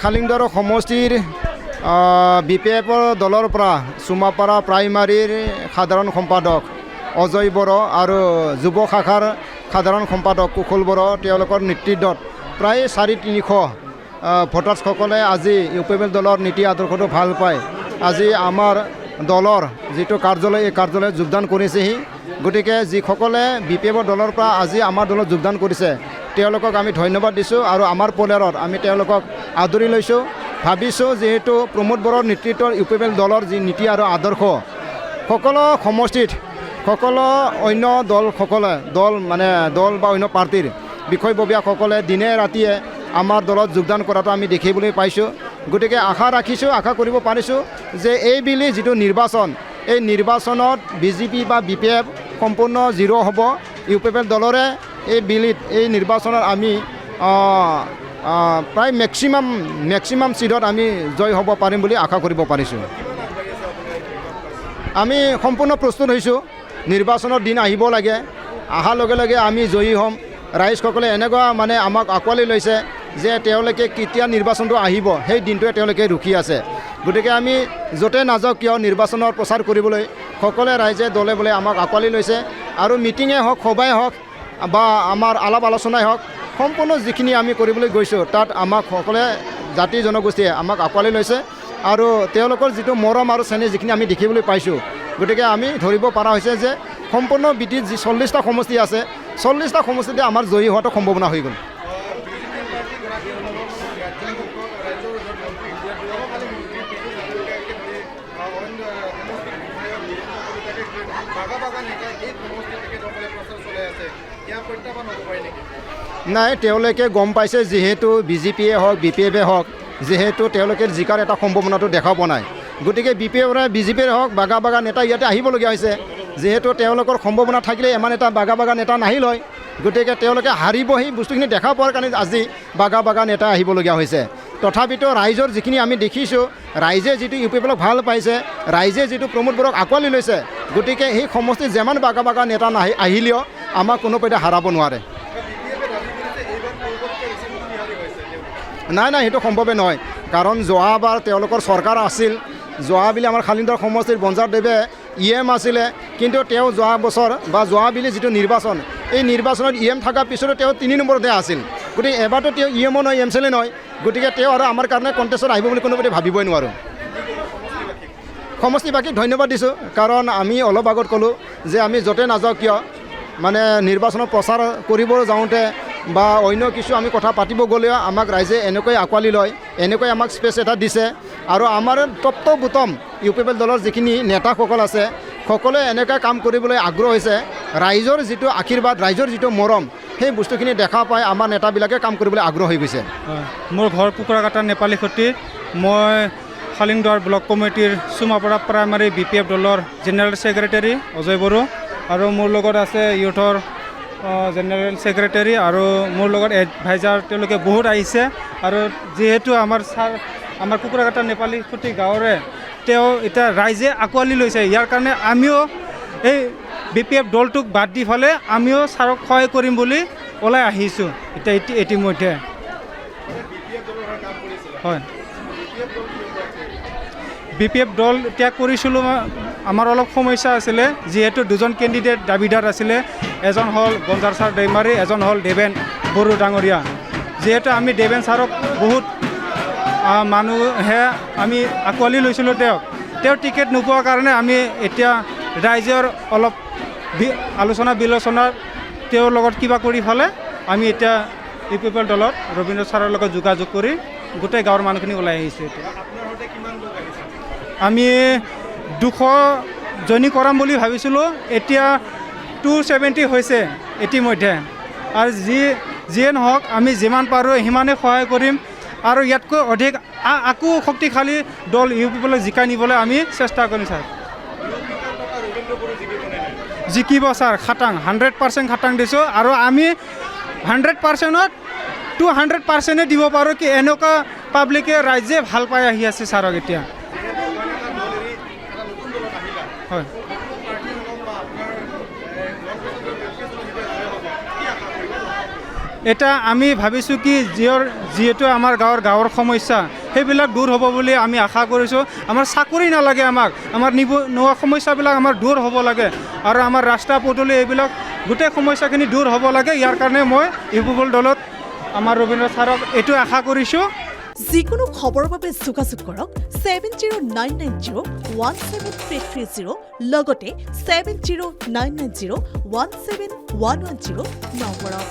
খালিংদৰ সমষ্টিৰ BPFৰ দলৰ পৰা চুমাপাৰা প্ৰাইমাৰীৰ সাধাৰণ সম্পাদক অজয় বড়ো আৰু যুৱ শাখাৰ সাধাৰণ সম্পাদক কুশল বড়ো তেওঁলোকৰ নেতৃত্বত প্ৰায় 350 ভোটাৰ্ছসকলে আজি UPPL দলৰ নীতি আদৰ্শটো ভাল পায় আজি আমাৰ দলৰ যিটো কাৰ্যালয় এই কাৰ্যালয়ত যোগদান কৰিছেহি গতিকে যিসকলে BPFৰ দলৰ পৰা আজি আমাৰ দলত যোগদান কৰিছে তেওঁলোকক আমি ধন্যবাদ দিছোঁ আৰু আমাৰ পলেৰত আমি তেওঁলোকক আদৰি লৈছোঁ ভাবিছোঁ যিহেতু প্ৰমোদ বড়োৰ নেতৃত্বৰ UPPL দলৰ যি নীতি আৰু আদৰ্শ সকলো সমষ্টিত সকলো অন্য দল বা অন্য পাৰ্টিৰ বিষয়ববীয়াসকলে দিনে ৰাতিয়ে আমাৰ দলত যোগদান কৰাটো আমি দেখিবলৈ পাইছোঁ গতিকে আশা কৰিব পাৰিছোঁ যে এই বিলি যিটো নিৰ্বাচন এই নিৰ্বাচনত BJP বা BPF সম্পূৰ্ণ জিৰ' হ'ব UPPL দলৰে এই বিলিত এই নিৰ্বাচনত আমি প্ৰায় মেক্সিমাম সিটত আমি জয় হ'ব পাৰিম বুলি আশা কৰিব পাৰিছোঁ আমি সম্পূৰ্ণ প্ৰস্তুত হৈছোঁ নিৰ্বাচনৰ দিন আহিব লাগে অহাৰ লগে লগে আমি জয়ী হ'ম ৰাইজসকলে এনেকুৱা আমাক আঁকোৱালি লৈছে যে তেওঁলোকে কেতিয়া নিৰ্বাচনটো আহিব সেই দিনটোৱে তেওঁলোকে ৰখি আছে গতিকে আমি য'তে নাযাওঁ কিয় নিৰ্বাচনৰ প্ৰচাৰ কৰিবলৈ সকলোৱে ৰাইজে দলে বলে আমাক আঁকোৱালি লৈছে আৰু মিটিঙে হওক সভাই হওক বা আমাৰ আলাপ আলোচনাই হওক সম্পূৰ্ণ যিখিনি আমি কৰিবলৈ গৈছোঁ তাত আমাক সকলোৱে জাতি জনগোষ্ঠীয়ে আমাক আঁকোৱালি লৈছে আৰু তেওঁলোকৰ যিটো মৰম আৰু চেনেহ যিখিনি আমি দেখিবলৈ পাইছোঁ গতিকে আমি ধৰিব পৰা হৈছে যে সম্পূৰ্ণ বিটিত যি 40টা সমষ্টি আছে 40টা সমষ্টিতে আমাৰ জয়ী হোৱাটো সম্ভাৱনা হৈ গ'ল নাই তেওঁলোকে গম পাইছে যিহেতু BJPয়ে হওক BPFয়ে হওক যিহেতু তেওঁলোকে জিকাৰ এটা সম্ভাৱনাটো দেখা পোৱা নাই গতিকে BJPৰ হওক বাগা নেতা ইয়াতে আহিবলগীয়া হৈছে যিহেতু তেওঁলোকৰ সম্ভাৱনা থাকিলে ইমান এটা বাগা নেতা নাহিল হয় গতিকে তেওঁলোকে হাৰিবহি বস্তুখিনি দেখা পোৱাৰ কাৰণে আজি বাগা নেতা আহিবলগীয়া হৈছে তথাপিতো ৰাইজৰ যিখিনি আমি দেখিছোঁ ৰাইজে যিটো UPPLক ভাল পাইছে ৰাইজে যিটো প্ৰমোদ বড়োক আঁকোৱালি লৈছে গতিকে সেই সমষ্টিত যিমান বাগা নেতা আহিলেও আমাক কোনো পধ্যে হাৰাব নোৱাৰে নাই সেইটো সম্ভৱে নহয় কাৰণ যোৱাবাৰ তেওঁলোকৰ চৰকাৰ আছিল যোৱাবিলি আমাৰ খালিংদৰ সমষ্টিৰ বঞ্জাৰদেৱে EM আছিলে কিন্তু তেওঁ যোৱা বছৰ বা যোৱাবিলি যিটো নিৰ্বাচন এই নিৰ্বাচনত EM থকাৰ পিছতো তেওঁ 3 নম্বৰতে আছিল গতিকে এবাৰতো তেওঁ EMও নহয় MCLA নহয় গতিকে তেওঁ আৰু আমাৰ কাৰণে কণ্টেষ্টত আহিব বুলি কোনোপধ্যে ভাবিবই নোৱাৰোঁ সমষ্টিবাসীক ধন্যবাদ দিছোঁ কাৰণ আমি অলপ আগত ক'লোঁ যে আমি য'তে নাযাওঁ কিয় নিৰ্বাচনৰ প্ৰচাৰ কৰিব যাওঁতে বা অন্য কিছু আমি কথা পাতিব গ'লেও আমাক ৰাইজে এনেকৈ আঁকোৱালি লয় এনেকৈ আমাক স্পেচ এটা দিছে আৰু আমাৰ টপ বুটম UPPL দলৰ যিখিনি নেতাসকল আছে সকলোৱে এনেকৈ কাম কৰিবলৈ আগ্ৰহ হৈছে ৰাইজৰ যিটো আশীৰ্বাদ ৰাইজৰ যিটো মৰম সেই বস্তুখিনি দেখা পাই আমাৰ নেতাবিলাকে কাম কৰিবলৈ আগ্ৰহ হৈ গৈছে মোৰ ঘৰ কুকুৰাকাটা নেপালী খতি মই খালিংদৰ ব্লক কমিটিৰ চুমাপাৰা প্ৰাইমাৰী BPF দলৰ জেনেৰেল ছেক্ৰেটাৰী অজয় বড়ো আৰু মোৰ লগত আছে ইউথৰ জেনেৰেল ছেক্ৰেটাৰী আৰু মোৰ লগত এডভাইজাৰ তেওঁলোকে বহুত আহিছে আৰু যিহেতু আমাৰ কুকুৰাকাটা নেপালী খুটি গাঁৱৰে তেওঁ এতিয়া ৰাইজে আঁকোৱালি লৈছে ইয়াৰ কাৰণে আমিও এই BPF দলটোক বাদ দি ফালে আমিও ছাৰক সহায় কৰিম বুলি ওলাই আহিছোঁ এতিয়া ইতিমধ্যে হয় BPF দল ত্যাগ কৰিছিলোঁ আমাৰ অলপ সমস্যা আছিলে যিহেতু দুজন কেণ্ডিডেট দাবীদাৰ আছিলে এজন হ'ল বঞ্জাৰ ছাৰ দৈমাৰী এজন হ'ল দেৱেন বড়ো ডাঙৰীয়া যিহেতু আমি দেৱেন ছাৰক বহুত মানুহে আমি আঁকোৱালি লৈছিলোঁ তেওঁ টিকেট নোপোৱাৰ কাৰণে আমি এতিয়া ৰাইজৰ অলপ আলোচনা বিলোচনা তেওঁৰ লগত কিবা কৰি ফালে আমি এতিয়া UPPL দলত ৰবীন্দ্ৰ ছাৰৰ লগত যোগাযোগ কৰি গোটেই গাঁৱৰ মানুহখিনি ওলাই আহিছোঁ এতিয়া আমি 200 জনী কৰাম বুলি ভাবিছিলোঁ এতিয়া 270 হৈছে ইতিমধ্যে আৰু যিয়ে নহওক আমি যিমান পাৰোঁ সিমানেই সহায় কৰিম আৰু ইয়াতকৈ অধিক আকৌ শক্তিশালী দল UPPLক জিকাই নিবলৈ আমি চেষ্টা কৰিম ছাৰ জিকিব ছাৰ খাটাং 100% খাটাং দিছোঁ আৰু আমি 100%ত 200%ে দিব পাৰোঁ কি এনেকুৱা পাব্লিকে ৰাইজে ভাল পাই আহি আছে ছাৰক এতিয়া হয় এটা আমি ভাবিছোঁ কি যিহেতু আমাৰ গাঁৱৰ সমস্যা সেইবিলাক দূৰ হ'ব বুলি আমি আশা কৰিছোঁ। আমাৰ চাকৰি নালাগে, আমাৰ নিবনুৱা সমস্যাবিলাক আমাৰ দূৰ হ'ব লাগে আৰু আমাৰ ৰাস্তা পদূলি এইবিলাক গোটেই সমস্যাখিনি দূৰ হ'ব লাগে। ইয়াৰ কাৰণে মই ইউ পিপল দলত আমাৰ ৰবীন্দ্ৰ ছাৰক এইটো আশা কৰিছোঁ। যিকোনো খবৰৰ বাবে যোগাযোগ কৰক 7099017330 লগতে 7099017110 নম্বৰত।